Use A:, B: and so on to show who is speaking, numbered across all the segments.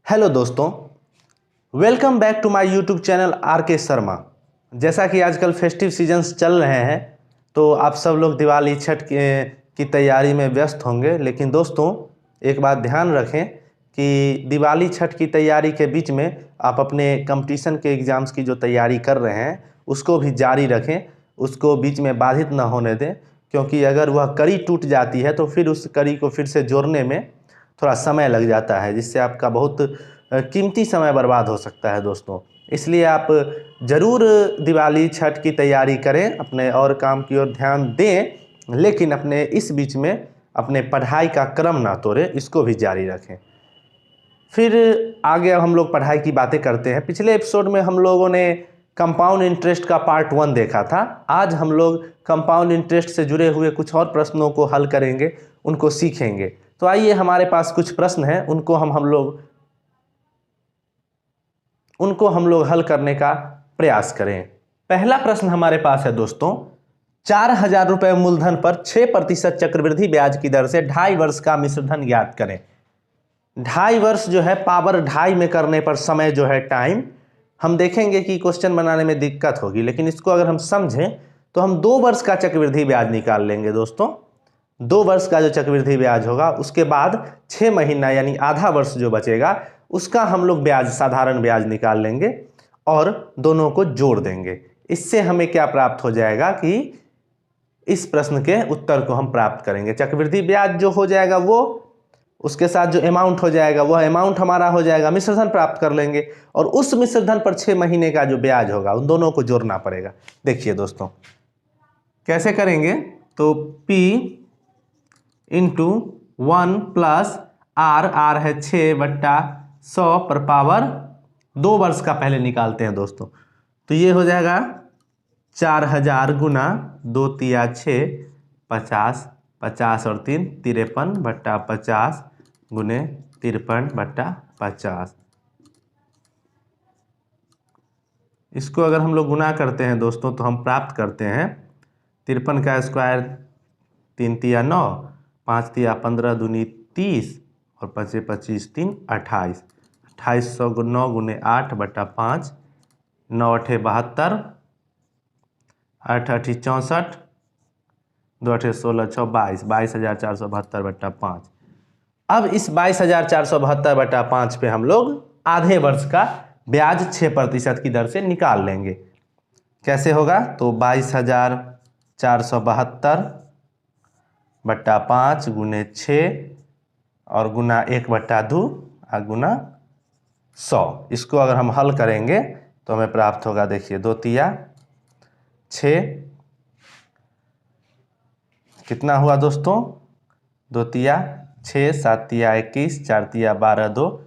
A: Hello दोस्तों, welcome back to my YouTube channel R K Sharma. जैसा कि आजकल फेस्टिव सीजन्स चल रहे हैं तो आप सब लोग दिवाली छठ की तैयारी में व्यस्त होंगे। लेकिन दोस्तों, एक बात ध्यान रखें कि दिवाली छठ की तैयारी के बीच में आप अपने कंपटीशन के एग्ज़ाम्स की जो तैयारी कर रहे हैं उसको भी जारी रखें, उसको बीच में बाधित ना होने दें। क्योंकि अगर वह कड़ी टूट जाती है तो फिर उस कड़ी को फिर से जोड़ने में थोड़ा समय लग जाता है, जिससे आपका बहुत कीमती समय बर्बाद हो सकता है दोस्तों। इसलिए आप ज़रूर दिवाली छठ की तैयारी करें, अपने और काम की ओर ध्यान दें, लेकिन अपने इस बीच में अपने पढ़ाई का क्रम ना तोड़ें, इसको भी जारी रखें। फिर आगे हम लोग पढ़ाई की बातें करते हैं। पिछले एपिसोड में हम लोगों ने कंपाउंड इंटरेस्ट का पार्ट 1 देखा था। आज हम लोग कंपाउंड इंटरेस्ट से जुड़े हुए कुछ और प्रश्नों को हल करेंगे, उनको सीखेंगे। तो आइए, हमारे पास कुछ प्रश्न हैं, उनको हम लोग हल करने का प्रयास करें। पहला प्रश्न हमारे पास है दोस्तों, 4,000 रुपये मूलधन पर 6% चक्रवृद्धि ब्याज की दर से 2.5 वर्ष का मिश्रधन ज्ञात करें। 2.5 वर्ष जो है पावर 2.5 में करने पर समय जो है टाइम, हम देखेंगे कि क्वेश्चन बनाने में दिक्कत होगी, लेकिन इसको अगर हम समझें तो हम 2 वर्ष का चक्रवृद्धि ब्याज निकाल लेंगे दोस्तों। 2 वर्ष का जो चक्रवृद्धि ब्याज होगा उसके बाद 6 महीना यानी आधा वर्ष जो बचेगा उसका हम लोग ब्याज, साधारण ब्याज निकाल लेंगे और दोनों को जोड़ देंगे। इससे हमें क्या प्राप्त हो जाएगा कि इस प्रश्न के उत्तर को हम प्राप्त करेंगे। चक्रवृद्धि ब्याज जो हो जाएगा वो, उसके साथ जो अमाउंट हो जाएगा वह अमाउंट हमारा हो जाएगा, मिश्रधन प्राप्त कर लेंगे और उस मिश्रधन पर 6 महीने का जो ब्याज होगा उन दोनों को जोड़ना पड़ेगा। देखिए दोस्तों कैसे करेंगे, तो P इंटू 1 प्लस आर है 6/100 पर पावर 2 वर्ष का पहले निकालते हैं दोस्तों। तो ये हो जाएगा 4,000 गुना 2 तिया 6, 50, 50 और 3 53/50 गुने 53/50। इसको अगर हम लोग गुना करते हैं दोस्तों तो हम प्राप्त करते हैं 53 का स्क्वायर 3 तिया 9, 5 तिया 15 दूनी 30 और 5 25 3 28, 2800 9 गुने 8/5, 9 8 72, 8 8 64, 2 8 16 6 22, 22,472/5। अब इस 22,472/5 पे हम लोग आधे वर्ष का ब्याज 6% की दर से निकाल लेंगे। कैसे होगा, तो 22,472/5 गुने 6 और गुना 1/2 और गुना 100। इसको अगर हम हल करेंगे तो हमें प्राप्त होगा, देखिए 2 तिया 6, कितना हुआ दोस्तों, 2 तिया 6, 7 तिया 21, 4 तिया 12, 2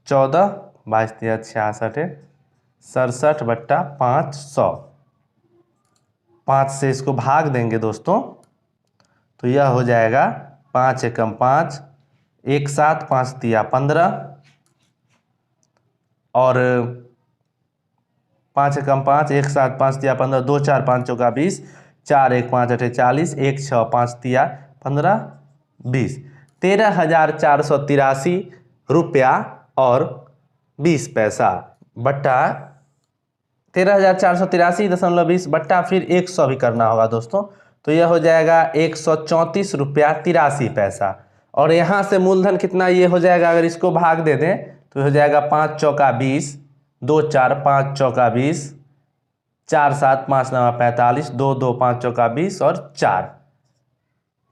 A: 14, 22 तिया 66, 67/500। 5 से इसको भाग देंगे दोस्तों तो यह हो जाएगा 5 एकम 5, 1 7, 5 तिया 15 और 5 एकम 5, 1 7, 5 तिया 15, 2 4 5 चौका 20, 4 1 5 8 40, 1 6 5 तिया 15 20, 13,483 रुपया और 20 पैसा बट्टा 13,483.20 बट्टा फिर 100 भी करना होगा दोस्तों। तो यह हो जाएगा 134 रुपया 83 पैसा। और यहाँ से मूलधन कितना ये हो जाएगा, अगर इसको भाग दे दें तो हो जाएगा 5 चौका 20, 2 4 5 चौका 20, 4 7 5 9 45, 2 2 5 चौका 20 और 4,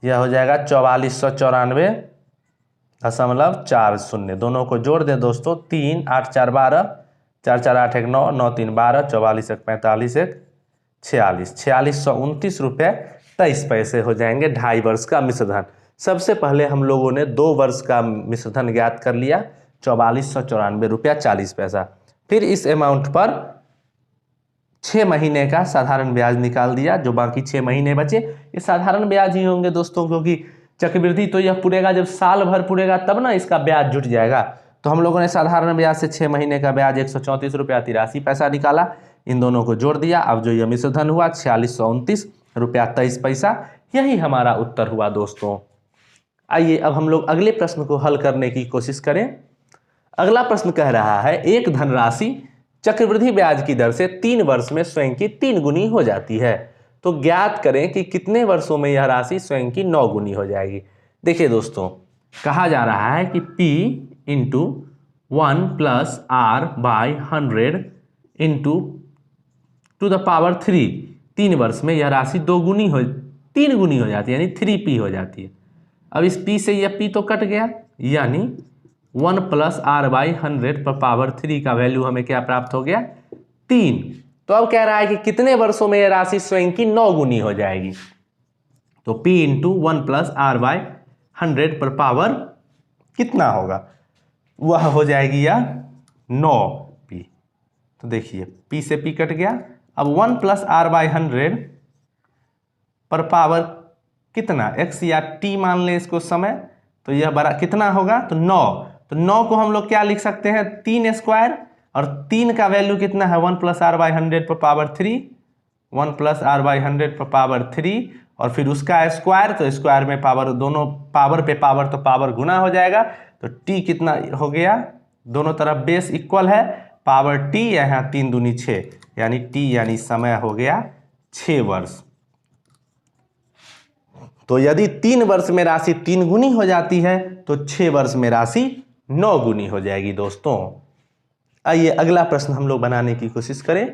A: यह हो जाएगा 4494.40। दोनों को जोड़ दें दोस्तों, 3 8 4 12, 4 4 8 1 9, 9 3 12, 44 1 45 1 46, 4623.23 हो जाएंगे 2.5 वर्ष का मिश्रधन। सबसे पहले हम लोगों ने 2 वर्ष का मिश्रधन ज्ञात कर लिया, 4494.40 पैसा। फिर इस अमाउंट पर 6 महीने का साधारण ब्याज निकाल दिया, जो बाकी 6 महीने बचे ये साधारण ब्याज ही होंगे दोस्तों, क्योंकि चक्रवृद्धि तो यह पूरेगा जब साल भर पूरेगा तब ना इसका ब्याज जुट जाएगा। तो हम लोगों ने साधारण ब्याज से 6 महीने का ब्याज 134 रुपया 83 पैसा निकाला, इन दोनों को जोड़ दिया। अब जो यह मिश्रधन हुआ 4629.23, यही हमारा उत्तर हुआ दोस्तों। आइए अब हम लोग अगले प्रश्न को हल करने की कोशिश करें। अगला प्रश्न कह रहा है एक धनराशि चक्रवृद्धि ब्याज की दर से 3 वर्ष में स्वयं की 3 गुनी हो जाती है, तो ज्ञात करें कि कितने वर्षों में यह राशि स्वयं की 9 गुनी हो जाएगी। देखिए दोस्तों, कहा जा रहा है कि P into 1 plus R by 100 into to the power 3, 3 वर्ष में यह राशि 3 गुनी हो जाती है, यानी 3P हो जाती है। अब इस P से यह P तो कट गया, यानी 1 प्लस आर बाई 100 पर पावर 3 का वैल्यू हमें क्या प्राप्त हो गया, 3। तो अब कह रहा है कि कितने वर्षों में यह राशि स्वयं की 9 गुनी हो जाएगी। तो P into 1 plus R by 100 पर पावर कितना होगा, वह हो जाएगी यह 9P। तो देखिए P से P कट गया। अब 1 प्लस आर बाई 100 पर पावर कितना, x या t मान लें इसको समय, तो यह बड़ा कितना होगा, तो 9। तो 9 को हम लोग क्या लिख सकते हैं, 3 स्क्वायर, और 3 का वैल्यू कितना है 1 प्लस आर बाई 100 पर पावर 3, 1 प्लस आर बाई 100 पर पावर 3, और फिर उसका स्क्वायर, तो स्क्वायर में पावर, दोनों पावर पे पावर तो पावर गुना हो जाएगा। तो t कितना हो गया, दोनों तरफ बेस इक्वल है, पावर t यहाँ 3 दूनी 6, यानी t यानी समय हो गया 6 वर्ष। तो यदि 3 वर्ष में राशि 3 गुनी हो जाती है तो 6 वर्ष में राशि 9 गुनी हो जाएगी दोस्तों। आइए अगला प्रश्न हम लोग बनाने की कोशिश करें।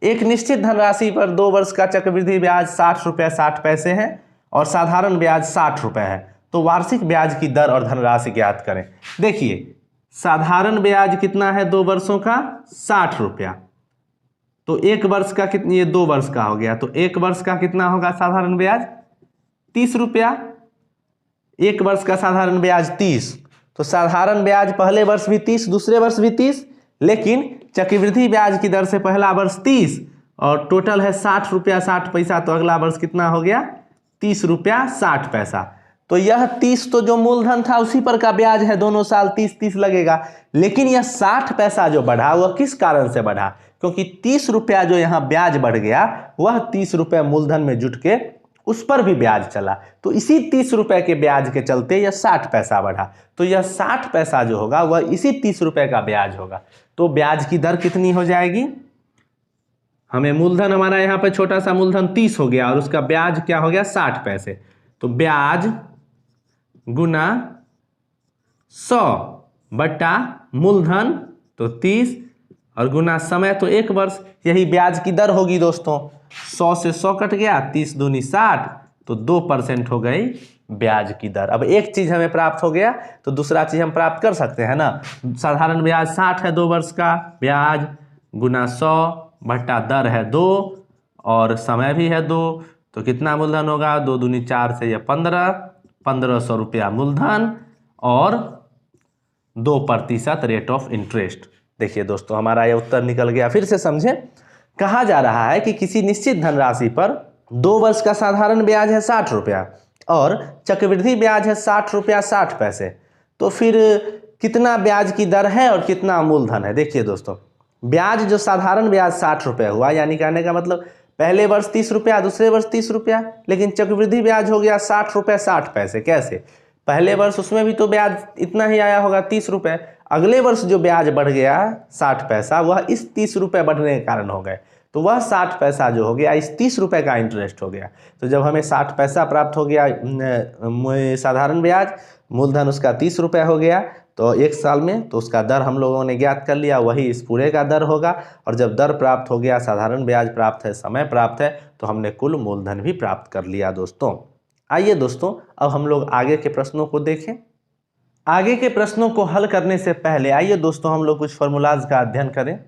A: एक निश्चित धनराशि पर 2 वर्ष का चक्रवृद्धि ब्याज 60 रुपये 60 पैसे है और साधारण ब्याज 60 रुपये है, तो वार्षिक ब्याज की दर और धनराशि ज्ञात करें। देखिए साधारण ब्याज कितना है 2 वर्षों का, 60 रुपया, तो 1 वर्ष का कितनी, ये 2 वर्ष का हो गया, तो 1 वर्ष का कितना होगा साधारण ब्याज, 30 रुपया। 1 वर्ष का साधारण ब्याज 30, तो साधारण ब्याज पहले वर्ष भी 30, दूसरे वर्ष भी 30, लेकिन चक्रवृद्धि ब्याज की दर से पहला वर्ष 30 और टोटल है 60 रुपया 60 पैसा, तो अगला वर्ष कितना हो गया 30 रुपया 60 पैसा। तो यह 30 तो जो मूलधन था उसी पर का ब्याज है, दोनों साल 30-30 लगेगा, लेकिन यह 60 पैसा जो बढ़ा वह किस कारण से बढ़ा, क्योंकि 30 रुपया जो यहाँ ब्याज बढ़ गया वह 30 रुपया मूलधन में जुट के उस पर भी ब्याज चला, तो इसी 30 रुपए के ब्याज के चलते यह 60 पैसा बढ़ा। तो यह 60 पैसा जो होगा वह इसी 30 रुपए का ब्याज होगा। तो ब्याज की दर कितनी हो जाएगी, हमें मूलधन हमारा यहाँ पे छोटा सा मूलधन 30 हो गया और उसका ब्याज क्या हो गया 60 पैसे, तो ब्याज गुना 100 बटा मूलधन तो 30 और गुना समय तो 1 वर्ष, यही ब्याज की दर होगी दोस्तों। 100 से 100 कट गया, 30 दूनी 60, तो 2% हो गई ब्याज की दर। अब एक चीज हमें प्राप्त हो गया तो दूसरा चीज हम प्राप्त कर सकते हैं ना। साधारण ब्याज 60 है 2 वर्ष का, ब्याज गुना 100 बटा दर है 2 और समय भी है 2, तो कितना मूलधन होगा, 2 दूनी 4 से यह 1500 रुपया मूलधन और 2% रेट ऑफ इंटरेस्ट। देखिए दोस्तों हमारा यह उत्तर निकल गया। फिर से समझें, कहा जा रहा है कि किसी निश्चित धनराशि पर 2 वर्ष का साधारण ब्याज है 60 रुपया और चक्रवृद्धि ब्याज है 60 रुपया 60 पैसे, तो फिर कितना ब्याज की दर है और कितना मूलधन है। देखिए दोस्तों, ब्याज जो साधारण ब्याज 60 रुपया हुआ, यानी कहने का मतलब पहले वर्ष 30 रुपया, दूसरे वर्ष 30 रुपया, लेकिन चक्रवृद्धि ब्याज हो गया 60 रुपया 60 पैसे। कैसे, पहले वर्ष उसमें भी तो ब्याज इतना ही आया होगा 30 रुपये, अगले वर्ष जो ब्याज बढ़ गया 60 पैसा वह इस 30 रुपये बढ़ने के कारण हो गए, तो वह 60 पैसा जो हो गया इस 30 रुपये का इंटरेस्ट हो गया। तो जब हमें 60 पैसा प्राप्त हो गया साधारण ब्याज, मूलधन उसका 30 रुपये हो गया, तो 1 साल में तो उसका दर हम लोगों ने ज्ञात कर लिया, वही इस पूरे का दर होगा। और जब दर प्राप्त हो गया, साधारण ब्याज प्राप्त है, समय प्राप्त है, तो हमने कुल मूलधन भी प्राप्त कर लिया दोस्तों। आइए दोस्तों अब हम लोग आगे के प्रश्नों को देखें। आगे के प्रश्नों को हल करने से पहले आइए दोस्तों हम लोग कुछ फॉर्मूलाज का अध्ययन करें।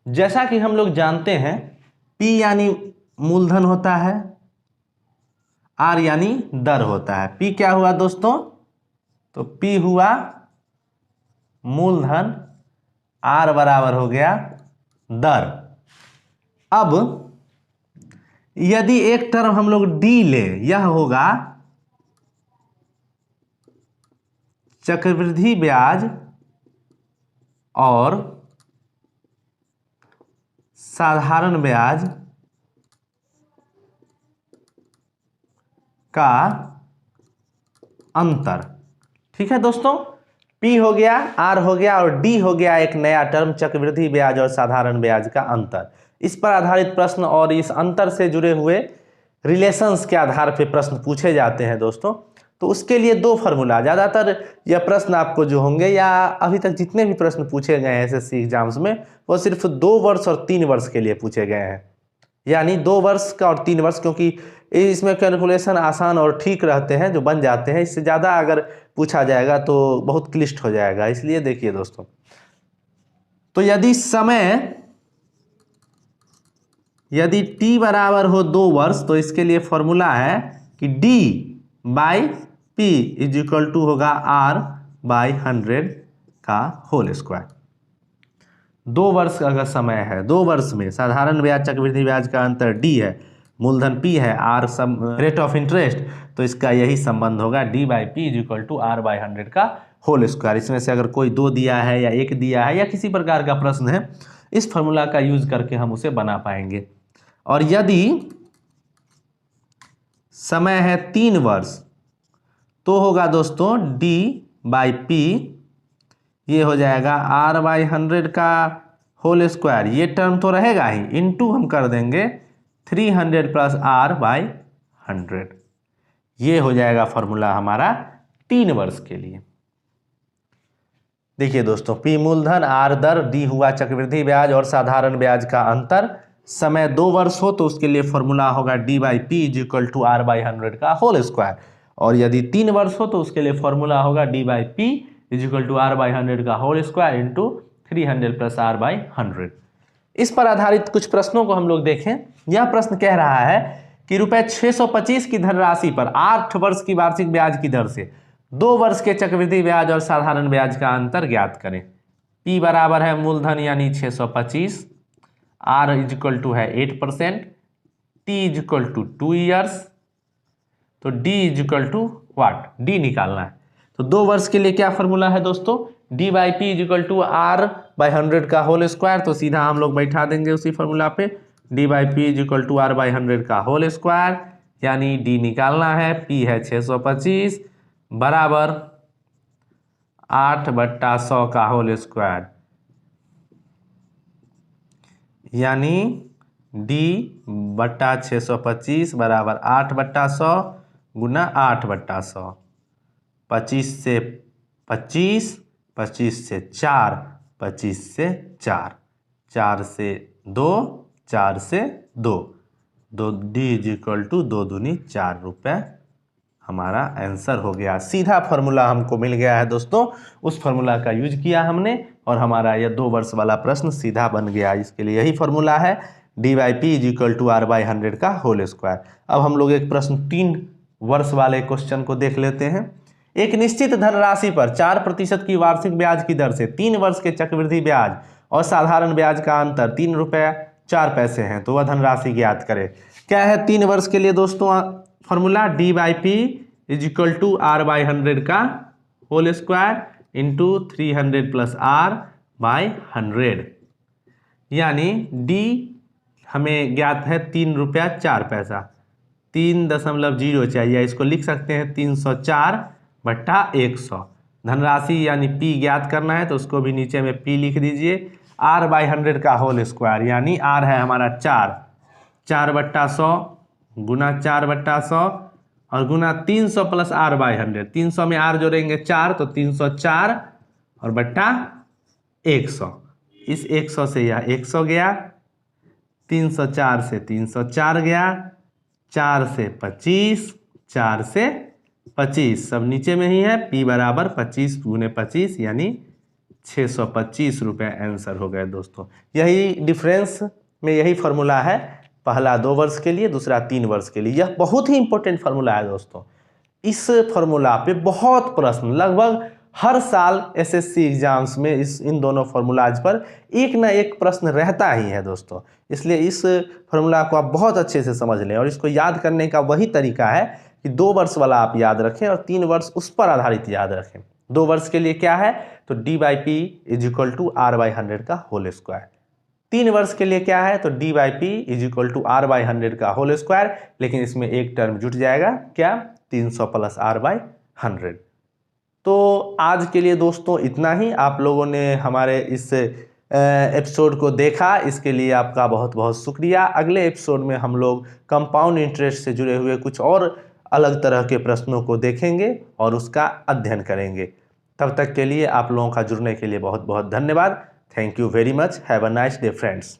A: जैसा कि हम लोग जानते हैं P यानी मूलधन होता है, R यानी दर होता है। P क्या हुआ दोस्तों, तो P हुआ मूलधन, R बराबर हो गया दर। अब यदि एक टर्म हम लोग D ले, यह होगा चक्रवृद्धि ब्याज और साधारण ब्याज का अंतर। ठीक है दोस्तों, P हो गया, R हो गया और D हो गया एक नया टर्म चक्रवृद्धि ब्याज और साधारण ब्याज का अंतर। इस पर आधारित प्रश्न और इस अंतर से जुड़े हुए रिलेशंस के आधार पर प्रश्न पूछे जाते हैं दोस्तों। तो उसके लिए दो फार्मूला, ज़्यादातर यह प्रश्न आपको जो होंगे या अभी तक जितने भी प्रश्न पूछे गए हैं एसएससी एग्जाम्स में वो सिर्फ 2 वर्ष और 3 वर्ष के लिए पूछे गए हैं, यानी 2 वर्ष का और 3 वर्ष, क्योंकि इसमें कैलकुलेशन आसान और ठीक रहते हैं जो बन जाते हैं। इससे ज़्यादा अगर पूछा जाएगा तो बहुत क्लिष्ट हो जाएगा। इसलिए देखिए दोस्तों, तो यदि t बराबर हो 2 वर्ष तो इसके लिए फॉर्मूला है कि D/P इज इक्वल टू होगा R/100 का होल स्क्वायर। 2 वर्ष का अगर समय है, 2 वर्ष में साधारण ब्याज चक्रवृद्धि ब्याज का अंतर D है, मूलधन P है, R रेट ऑफ इंटरेस्ट, तो इसका यही संबंध होगा D/P is equal to R/100 का होल स्क्वायर। इसमें से अगर कोई 2 दिया है या 1 दिया है या किसी प्रकार का प्रश्न है, इस फॉर्मूला का यूज करके हम उसे बना पाएंगे। और यदि समय है 3 वर्ष तो होगा दोस्तों D/P, ये हो जाएगा R/100 का होल स्क्वायर, ये टर्म तो रहेगा ही, इनटू हम कर देंगे 300 प्लस R/100। ये हो जाएगा फॉर्मूला हमारा 3 वर्ष के लिए। देखिए दोस्तों, P मूलधन, R दर, D हुआ चक्रवृद्धि ब्याज और साधारण ब्याज का अंतर। समय 2 वर्ष हो तो उसके लिए फॉर्मूला होगा D/P is equal to R/100 का होल स्क्वायर, और यदि 3 वर्ष हो तो उसके लिए फॉर्मूला होगा D/P is equal to R/100 का whole square into 300 plus R/100। इस पर आधारित कुछ प्रश्नों को हम लोग देखें। यह प्रश्न कह रहा है कि रुपए 625 की धनराशि पर 8 वर्ष की वार्षिक ब्याज की दर से 2 वर्ष के चक्रवृद्धि ब्याज और साधारण ब्याज का अंतर ज्ञात करें। P बराबर है मूलधन यानी 625, R इज इक्वल टू है 8%, T is equal to 2 years, तो D is equal to what, D निकालना है। तो 2 वर्ष के लिए क्या फॉर्मूला है दोस्तों, D/P is equal to R/100 का होल स्क्वायर, तो सीधा हम लोग बैठा देंगे उसी फॉर्मूला पे, D/P is equal to R/100 का होल स्क्वायर, यानी D निकालना है, P है 625 बराबर 8/100 का होल स्क्वायर, यानी D/625 बराबर 8/100 गुना 8/100, 25 से 25, 25 से 4, 25 से 4, 4 से 2, 4 से 2, D इज इक्वल टू 2 दूनी 4 रुपये हमारा आंसर हो गया। सीधा फॉर्मूला हमको मिल गया है दोस्तों, उस फॉर्मूला का यूज किया हमने और हमारा यह 2 वर्ष वाला प्रश्न सीधा बन गया। इसके लिए यही फॉर्मूला है D/P is equal to R/100 का होल स्क्वायर। अब हम लोग एक प्रश्न 3 वर्ष वाले क्वेश्चन को देख लेते हैं। एक निश्चित धनराशि पर 4% की वार्षिक ब्याज की दर से 3 वर्ष के चक्रवृद्धि ब्याज और साधारण ब्याज का अंतर 3 रुपये 4 पैसे हैं, तो वह धनराशि ज्ञात करें। क्या है 3 वर्ष के लिए दोस्तों formula, D/P is equal to R/100 का whole square into 300 plus R/100, यानी D हमें ज्ञात है 3 रुपया 4 पैसा, 3.0 चाहिए, इसको लिख सकते हैं 304/100। धनराशि यानी P ज्ञात करना है तो उसको भी नीचे में P लिख दीजिए। R/100 का होल स्क्वायर, यानी R है हमारा 4/100 गुना 4/100 और गुना 300 प्लस R/100, 300 में R जोड़ेंगे 4 तो 304 और बट्टा 100, इस 100 से यह 100 गया, 304 से 304 गया, 4 से 25, 4 से 25 सब नीचे में ही है, P बराबर 25 गुने 25 यानी 625 रुपये आंसर हो गए दोस्तों। यही डिफरेंस में यही फार्मूला है, पहला 2 वर्ष के लिए, दूसरा 3 वर्ष के लिए। यह बहुत ही इंपॉर्टेंट फार्मूला है दोस्तों। इस फार्मूला पे बहुत प्रश्न, लगभग हर साल एसएससी एग्जाम्स में इन दोनों फार्मूलाज पर एक ना एक प्रश्न रहता ही है दोस्तों। इसलिए इस फार्मूला को आप बहुत अच्छे से समझ लें और इसको याद करने का वही तरीका है कि 2 वर्ष वाला आप याद रखें और 3 वर्ष उस पर आधारित याद रखें। 2 वर्ष के लिए क्या है तो D/P is equal to R/100 का होल स्क्वायर। 3 वर्ष के लिए क्या है तो D/P is equal to R/100 का होल स्क्वायर, लेकिन इसमें एक टर्म जुट जाएगा, क्या 300 प्लस R/100। तो आज के लिए दोस्तों इतना ही। आप लोगों ने हमारे इस एपिसोड को देखा, इसके लिए आपका बहुत बहुत शुक्रिया। अगले एपिसोड में हम लोग कंपाउंड इंटरेस्ट से जुड़े हुए कुछ और अलग तरह के प्रश्नों को देखेंगे और उसका अध्ययन करेंगे। तब तक के लिए आप लोगों का जुड़ने के लिए बहुत बहुत धन्यवाद। Thank you very much. Have a nice day friends.